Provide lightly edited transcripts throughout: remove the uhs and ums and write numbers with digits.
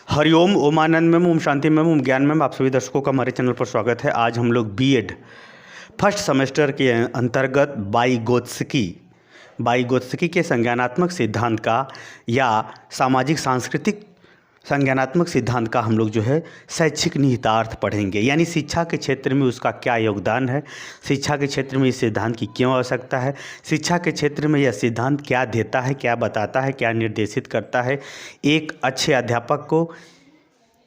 हरिओम, ओम आनंद ma'am, Om Shanti ma'am, ओम ज्ञान ma'am, आप सभी दर्शकों का हमारे चैनल पर स्वागत है। आज हम लोग बीएड फर्स्ट सेमेस्टर के अंतर्गत बाइगोत्स्की के संज्ञानात्मक सिद्धांत का या सामाजिक सांस्कृतिक संज्ञानात्मक सिद्धांत का हम लोग शैक्षिक निहितार्थ पढ़ेंगे। यानी शिक्षा के क्षेत्र में उसका क्या योगदान है, शिक्षा के क्षेत्र में इस सिद्धांत की क्यों आवश्यकता है, शिक्षा के क्षेत्र में यह सिद्धांत क्या देता है, क्या बताता है, क्या निर्देशित करता है, एक अच्छे अध्यापक को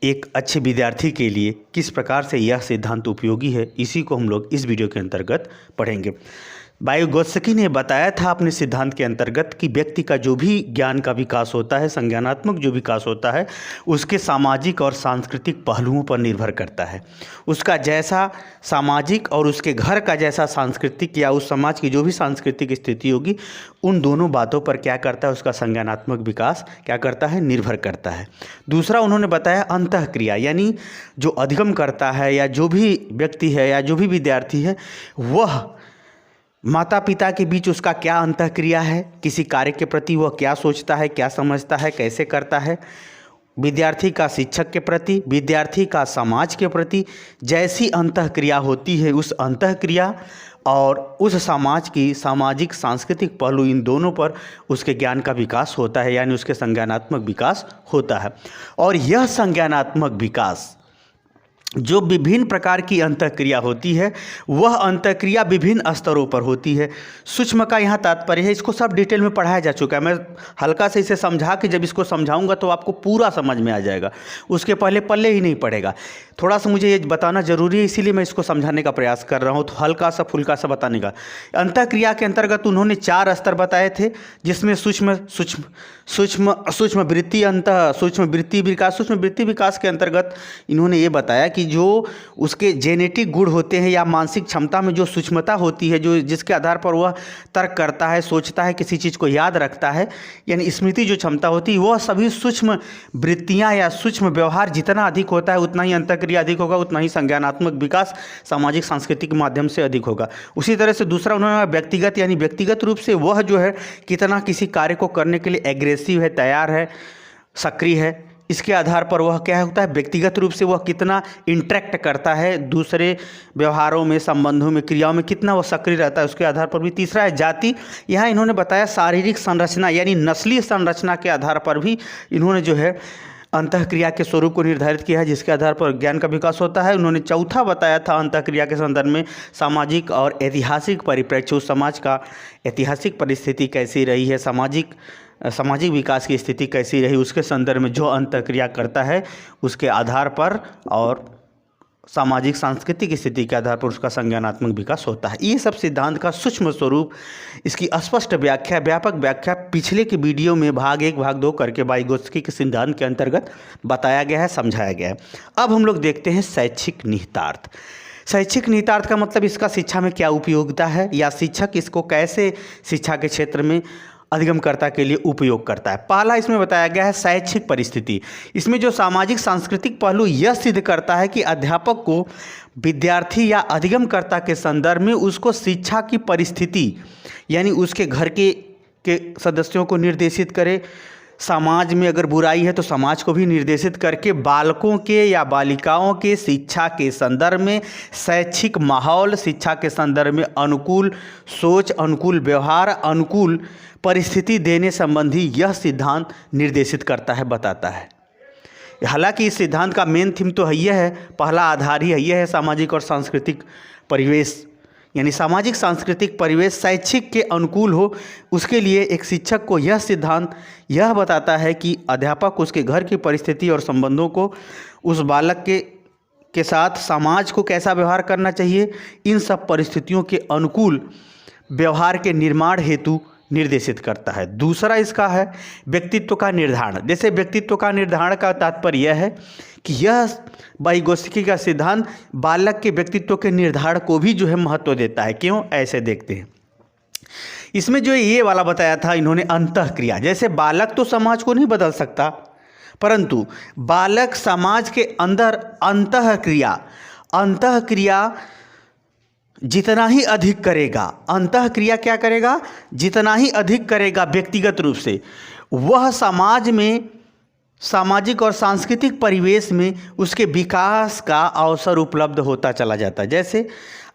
एक अच्छे विद्यार्थी के लिए किस प्रकार से यह सिद्धांत उपयोगी है, इसी को हम लोग इस वीडियो के अंतर्गत पढ़ेंगे। बाइगोत्स्की ने बताया था अपने सिद्धांत के अंतर्गत कि व्यक्ति का जो भी ज्ञान का विकास होता है, संज्ञानात्मक जो विकास होता है, उसके सामाजिक और सांस्कृतिक पहलुओं पर निर्भर करता है। उसका जैसा सामाजिक और उसके घर का जैसा सांस्कृतिक या उस समाज की जो भी सांस्कृतिक स्थिति होगी, उन दोनों बातों पर क्या करता है, उसका संज्ञानात्मक विकास क्या करता है, निर्भर करता है। दूसरा उन्होंने बताया अंतःक्रिया, यानी जो अधिगम करता है या जो भी व्यक्ति है या जो भी विद्यार्थी है, वह माता पिता के बीच उसका क्या अंतःक्रिया है, किसी कार्य के प्रति वह क्या सोचता है, क्या समझता है, कैसे करता है, विद्यार्थी का शिक्षक के प्रति, विद्यार्थी का समाज के प्रति जैसी अंतःक्रिया होती है, उस अंतःक्रिया और उस समाज की सामाजिक सांस्कृतिक पहलू, इन दोनों पर उसके ज्ञान का विकास होता है, यानी उसके संज्ञानात्मक विकास होता है। और यह संज्ञानात्मक विकास जो विभिन्न प्रकार की अंतःक्रिया होती है, वह अंतःक्रिया विभिन्न स्तरों पर होती है। सूक्ष्म का यहाँ तात्पर्य है, इसको सब डिटेल में पढ़ाया जा चुका है। मैं हल्का से इसे समझा के जब इसको समझाऊंगा तो आपको पूरा समझ में आ जाएगा, उसके पहले पल्ले ही नहीं पड़ेगा। थोड़ा सा मुझे ये बताना जरूरी है, इसीलिए मैं इसको समझाने का प्रयास कर रहा हूँ, तो हल्का सा फुल्का सा बताने का। अंतःक्रिया के अंतर्गत उन्होंने 4 स्तर बताए थे, जिसमें सूक्ष्म वृत्ति विकास के अंतर्गत इन्होंने ये बताया कि जो उसके जेनेटिक गुण होते हैं या मानसिक क्षमता में जो सूक्ष्मता होती है, जो जिसके आधार पर वह तर्क करता है, सोचता है, किसी चीज़ को याद रखता है, यानी स्मृति जो क्षमता होती है, वह सभी सूक्ष्म वृत्तियाँ या सूक्ष्म व्यवहार जितना अधिक होता है, उतना ही अंतःक्रिया अधिक होगा, उतना ही संज्ञानात्मक विकास सामाजिक सांस्कृतिक माध्यम से अधिक होगा। उसी तरह से दूसरा उन्होंने व्यक्तिगत, यानी व्यक्तिगत रूप से वह जो है कितना किसी कार्य को करने के लिए एग्रेसिव है, तैयार है, सक्रिय है, इसके आधार पर वह क्या होता है, व्यक्तिगत रूप से वह कितना इंटरेक्ट करता है, दूसरे व्यवहारों में, संबंधों में, क्रियाओं में कितना वह सक्रिय रहता है, उसके आधार पर भी। तीसरा है जाति, यहाँ इन्होंने बताया शारीरिक संरचना यानी नस्लीय संरचना के आधार पर भी इन्होंने जो है अंतःक्रिया के स्वरूप को निर्धारित किया है, जिसके आधार पर ज्ञान का विकास होता है। उन्होंने चौथा बताया था अंतःक्रिया के संदर्भ में सामाजिक और ऐतिहासिक परिप्रेक्ष्य, उस समाज का ऐतिहासिक परिस्थिति कैसी रही है, सामाजिक विकास की स्थिति कैसी रही, उसके संदर्भ में जो अंतःक्रिया करता है उसके आधार पर और सामाजिक सांस्कृतिक स्थिति के आधार पर उसका संज्ञानात्मक विकास होता है। ये सब सिद्धांत का सूक्ष्म स्वरूप, इसकी स्पष्ट व्याख्या, व्यापक व्याख्या पिछले के वीडियो में भाग 1 भाग 2 करके बाइगोत्स्की के सिद्धांत के अंतर्गत बताया गया है, समझाया गया है। अब हम लोग देखते हैं शैक्षिक निहितार्थ। शैक्षिक निहितार्थ का मतलब इसका शिक्षा में क्या उपयोगिता है, या शिक्षक इसको कैसे शिक्षा के क्षेत्र में अधिगमकर्ता के लिए उपयोग करता है। पहला इसमें बताया गया है शैक्षिक परिस्थिति। इसमें जो सामाजिक सांस्कृतिक पहलू यह सिद्ध करता है कि अध्यापक को विद्यार्थी या अधिगमकर्ता के संदर्भ में उसको शिक्षा की परिस्थिति, यानी उसके घर के सदस्यों को निर्देशित करे, समाज में अगर बुराई है तो समाज को भी निर्देशित करके बालकों के या बालिकाओं के शिक्षा के संदर्भ में शैक्षिक माहौल, शिक्षा के संदर्भ में अनुकूल सोच, अनुकूल व्यवहार, अनुकूल परिस्थिति देने संबंधी यह सिद्धांत निर्देशित करता है, बताता है। हालांकि इस सिद्धांत का मेन थीम तो यह है, पहला आधार ही यह है सामाजिक और सांस्कृतिक परिवेश, यानी सामाजिक सांस्कृतिक परिवेश शैक्षिक के अनुकूल हो, उसके लिए एक शिक्षक को यह सिद्धांत यह बताता है कि अध्यापक उसके घर की परिस्थिति और संबंधों को, उस बालक के साथ समाज को कैसा व्यवहार करना चाहिए, इन सब परिस्थितियों के अनुकूल व्यवहार के निर्माण हेतु निर्देशित करता है। दूसरा इसका है व्यक्तित्व का निर्धारण। जैसे व्यक्तित्व का निर्धारण का तात्पर्य यह है कि यह बाइगोत्स्की का सिद्धांत बालक के व्यक्तित्व के निर्धारण को भी जो है महत्व देता है। क्यों, ऐसे देखते हैं। इसमें जो ये वाला बताया था इन्होंने अंतःक्रिया, जैसे बालक तो समाज को नहीं बदल सकता, परंतु बालक समाज के अंदर अंतःक्रिया जितना ही अधिक करेगा, अंतःक्रिया क्या करेगा, जितना ही अधिक करेगा व्यक्तिगत रूप से, वह समाज में सामाजिक और सांस्कृतिक परिवेश में उसके विकास का अवसर उपलब्ध होता चला जाता है। जैसे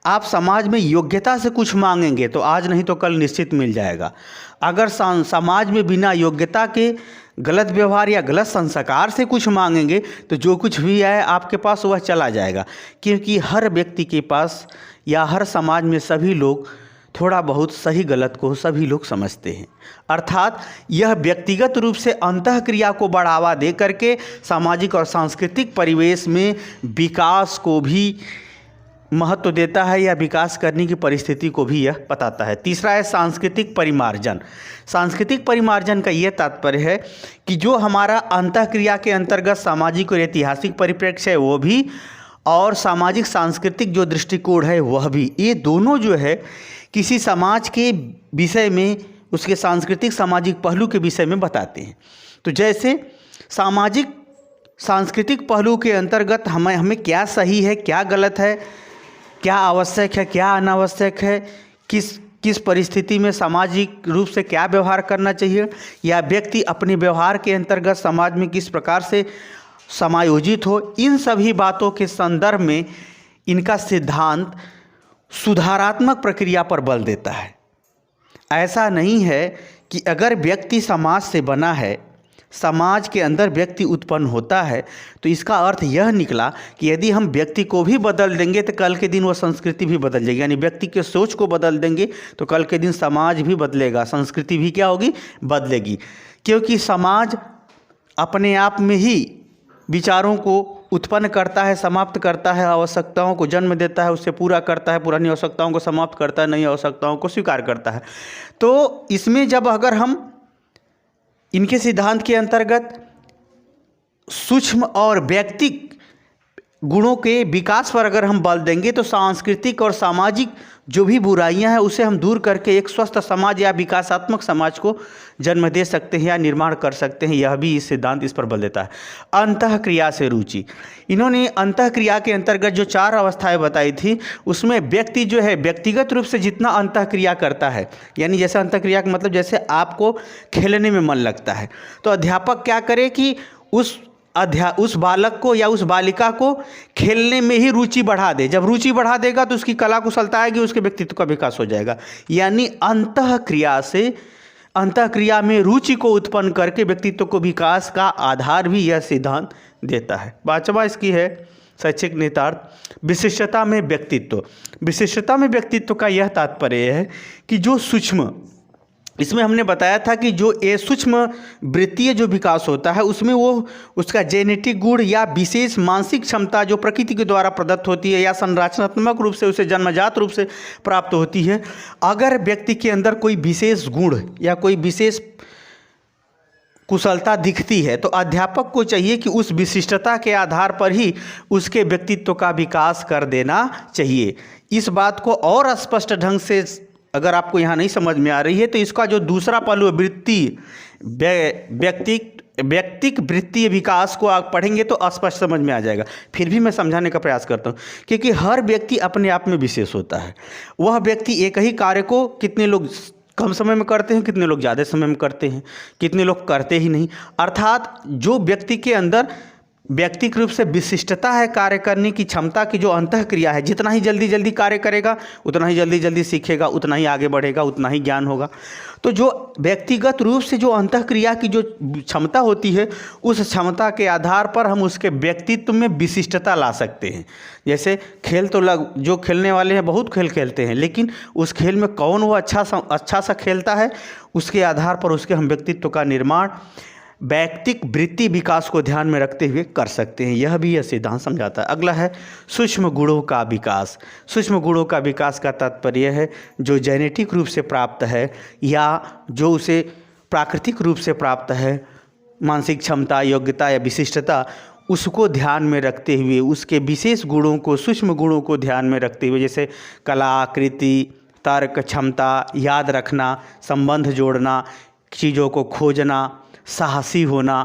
आप समाज में योग्यता से कुछ मांगेंगे तो आज नहीं तो कल निश्चित मिल जाएगा। अगर समाज में बिना योग्यता के गलत व्यवहार या गलत संस्कार से कुछ मांगेंगे तो जो कुछ भी आए आपके पास वह चला जाएगा, क्योंकि हर व्यक्ति के पास या हर समाज में सभी लोग थोड़ा बहुत सही गलत को सभी लोग समझते हैं। अर्थात यह व्यक्तिगत रूप से अंतःक्रिया को बढ़ावा दे करके सामाजिक और सांस्कृतिक परिवेश में विकास को भी महत्व देता है या विकास करने की परिस्थिति को भी यह बताता है। तीसरा है सांस्कृतिक परिमार्जन। सांस्कृतिक परिमार्जन का यह तात्पर्य है कि जो हमारा अंतःक्रिया के अंतर्गत सामाजिक और ऐतिहासिक परिप्रेक्ष्य है वो भी, और सामाजिक सांस्कृतिक जो दृष्टिकोण है वह भी, ये दोनों जो है किसी समाज के विषय में, उसके सांस्कृतिक सामाजिक पहलू के विषय में बताते हैं। तो जैसे सामाजिक सांस्कृतिक पहलू के अंतर्गत हमें क्या सही है, क्या गलत है, क्या आवश्यक है, क्या अनावश्यक है, किस परिस्थिति में सामाजिक रूप से क्या व्यवहार करना चाहिए, या व्यक्ति अपने व्यवहार के अंतर्गत समाज में किस प्रकार से समायोजित हो, इन सभी बातों के संदर्भ में इनका सिद्धांत सुधारात्मक प्रक्रिया पर बल देता है। ऐसा नहीं है कि अगर व्यक्ति समाज से बना है, समाज के अंदर व्यक्ति उत्पन्न होता है, तो इसका अर्थ यह निकला कि यदि हम व्यक्ति को भी बदल देंगे तो कल के दिन वो संस्कृति भी बदल जाएगी। यानी व्यक्ति के सोच को बदल देंगे तो कल के दिन समाज भी बदलेगा, संस्कृति भी क्या होगी, बदलेगी। क्योंकि समाज अपने आप में ही विचारों को उत्पन्न करता है, समाप्त करता है, आवश्यकताओं को जन्म देता है, उससे पूरा करता है, पुरानी आवश्यकताओं को समाप्त करता है, नई आवश्यकताओं को स्वीकार करता है। तो इसमें जब अगर हम इनके सिद्धांत के अंतर्गत सूक्ष्म और व्यक्तिक गुणों के विकास पर अगर हम बल देंगे तो सांस्कृतिक और सामाजिक जो भी बुराइयां हैं उसे हम दूर करके एक स्वस्थ समाज या विकासात्मक समाज को जन्म दे सकते हैं या निर्माण कर सकते हैं। यह भी इस सिद्धांत इस पर बल देता है। अंतःक्रिया से रुचि, इन्होंने अंतःक्रिया के अंतर्गत जो 4 अवस्थाएं बताई थी उसमें व्यक्ति जो है व्यक्तिगत रूप से जितना अंतःक्रिया करता है, यानी जैसे अंतःक्रिया का मतलब जैसे आपको खेलने में मन लगता है तो अध्यापक क्या करे कि उस बालक को या उस बालिका को खेलने में ही रुचि बढ़ा दे। जब रुचि बढ़ा देगा तो उसकी कला कुशलता आएगी, उसके व्यक्तित्व का विकास हो जाएगा। यानी अंतःक्रिया में रुचि को उत्पन्न करके व्यक्तित्व को विकास का आधार भी यह सिद्धांत देता है। 5वां इसकी है शैक्षिक निहितार्थ, विशिष्टता में व्यक्तित्व। विशिष्टता में व्यक्तित्व का यह तात्पर्य है कि जो सूक्ष्म, इसमें हमने बताया था कि जो ये सूक्ष्म वृत्तीय जो विकास होता है उसमें वो उसका जेनेटिक गुण या विशेष मानसिक क्षमता जो प्रकृति के द्वारा प्रदत्त होती है या संरचनात्मक रूप से उसे जन्मजात रूप से प्राप्त होती है। अगर व्यक्ति के अंदर कोई विशेष गुण या कोई विशेष कुशलता दिखती है तो अध्यापक को चाहिए कि उस विशिष्टता के आधार पर ही उसके व्यक्तित्व का विकास कर देना चाहिए। इस बात को और स्पष्ट ढंग से अगर आपको यहाँ नहीं समझ में आ रही है तो इसका जो दूसरा पहलू व्यक्तिक वृत्तीय विकास को आप पढ़ेंगे तो स्पष्ट समझ में आ जाएगा। फिर भी मैं समझाने का प्रयास करता हूँ, क्योंकि हर व्यक्ति अपने आप में विशेष होता है। वह व्यक्ति एक ही कार्य को कितने लोग कम समय में करते हैं, कितने लोग ज़्यादा समय में करते हैं, कितने लोग करते ही नहीं। अर्थात जो व्यक्ति के अंदर व्यक्तिगत रूप से विशिष्टता है कार्य करने की क्षमता की जो अंतःक्रिया है, जितना ही जल्दी कार्य करेगा उतना ही जल्दी सीखेगा, उतना ही आगे बढ़ेगा, उतना ही ज्ञान होगा। तो जो व्यक्तिगत रूप से जो अंतःक्रिया की जो क्षमता होती है उस क्षमता के आधार पर हम उसके व्यक्तित्व में विशिष्टता ला सकते हैं। जैसे खेल तो जो खेलने वाले हैं बहुत खेल खेलते हैं, लेकिन उस खेल में कौन वो अच्छा सा खेलता है उसके आधार पर उसके हम व्यक्तित्व का निर्माण व्यक्तिक वृत्ति विकास को ध्यान में रखते हुए कर सकते हैं। यह सिद्धांत समझाता है। अगला है सूक्ष्म गुणों का विकास। सूक्ष्म गुणों का विकास का तात्पर्य है जो जेनेटिक रूप से प्राप्त है या जो उसे प्राकृतिक रूप से प्राप्त है, मानसिक क्षमता, योग्यता या विशिष्टता, उसको ध्यान में रखते हुए उसके विशेष गुणों को, सूक्ष्म गुणों को ध्यान में रखते हुए, जैसे कला, आकृति, तर्क क्षमता, याद रखना, संबंध जोड़ना, चीज़ों को खोजना, साहसी होना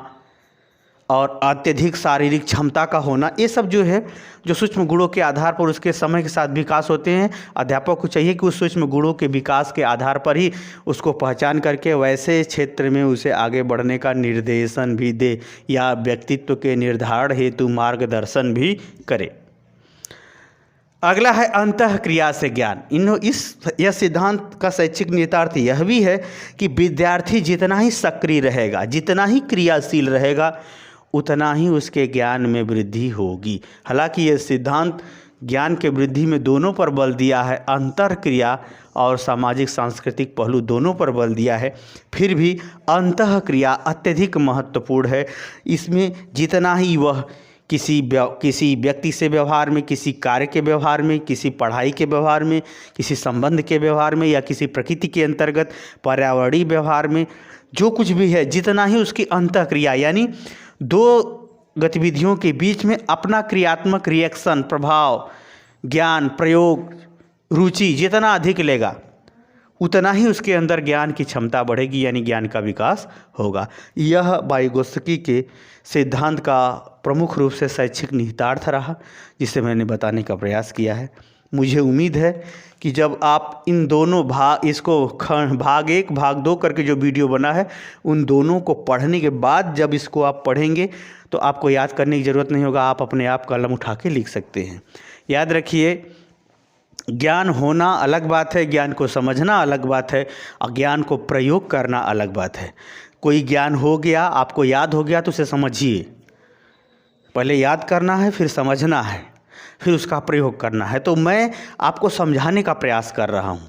और अत्यधिक शारीरिक क्षमता का होना, ये सब जो है जो सूक्ष्म गुणों के आधार पर उसके समय के साथ विकास होते हैं। अध्यापक को चाहिए कि उस सूक्ष्म गुणों के विकास के आधार पर ही उसको पहचान करके वैसे क्षेत्र में उसे आगे बढ़ने का निर्देशन भी दे या व्यक्तित्व के निर्धारण हेतु मार्गदर्शन भी करे। अगला है अंतःक्रिया से ज्ञान। यह सिद्धांत का शैक्षिक निहितार्थ यह भी है कि विद्यार्थी जितना ही सक्रिय रहेगा, जितना ही क्रियाशील रहेगा, उतना ही उसके ज्ञान में वृद्धि होगी। हालांकि यह सिद्धांत ज्ञान के वृद्धि में दोनों पर बल दिया है, अंतःक्रिया और सामाजिक सांस्कृतिक पहलू दोनों पर बल दिया है, फिर भी अंतःक्रिया अत्यधिक महत्वपूर्ण है। इसमें जितना ही वह किसी व्यक्ति से व्यवहार में, किसी कार्य के व्यवहार में, किसी पढ़ाई के व्यवहार में, किसी संबंध के व्यवहार में या किसी प्रकृति के अंतर्गत पर्यावरणीय व्यवहार में जो कुछ भी है, जितना ही उसकी अंतःक्रिया यानी दो गतिविधियों के बीच में अपना क्रियात्मक रिएक्शन, प्रभाव, ज्ञान, प्रयोग, रुचि जितना अधिक लेगा, उतना ही उसके अंदर ज्ञान की क्षमता बढ़ेगी, यानी ज्ञान का विकास होगा। यह वाइगोत्स्की के सिद्धांत का प्रमुख रूप से शैक्षिक निहितार्थ रहा, जिसे मैंने बताने का प्रयास किया है। मुझे उम्मीद है कि जब आप इन दोनों इसको भाग 1 भाग 2 करके जो वीडियो बना है, उन दोनों को पढ़ने के बाद जब इसको आप पढ़ेंगे तो आपको याद करने की ज़रूरत नहीं होगा, आप अपने आप कलम उठा के लिख सकते हैं। याद रखिए, ज्ञान होना अलग बात है, ज्ञान को समझना अलग बात है, और ज्ञान को प्रयोग करना अलग बात है। कोई ज्ञान हो गया, आपको याद हो गया तो उसे समझिए। पहले याद करना है, फिर समझना है, फिर उसका प्रयोग करना है। तो मैं आपको समझाने का प्रयास कर रहा हूँ,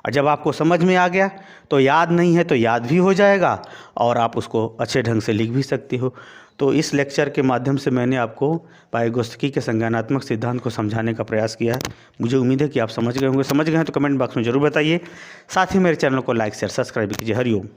और जब आपको समझ में आ गया तो याद नहीं है तो याद भी हो जाएगा और आप उसको अच्छे ढंग से लिख भी सकते हो। तो इस लेक्चर के माध्यम से मैंने आपको वाइगोत्स्की के संज्ञानात्मक सिद्धांत को समझाने का प्रयास किया है। मुझे उम्मीद है कि आप समझ गए होंगे। समझ गए हैं तो कमेंट बॉक्स में ज़रूर बताइए। साथ ही मेरे चैनल को लाइक शेयर सब्सक्राइब कीजिए। हरिओम।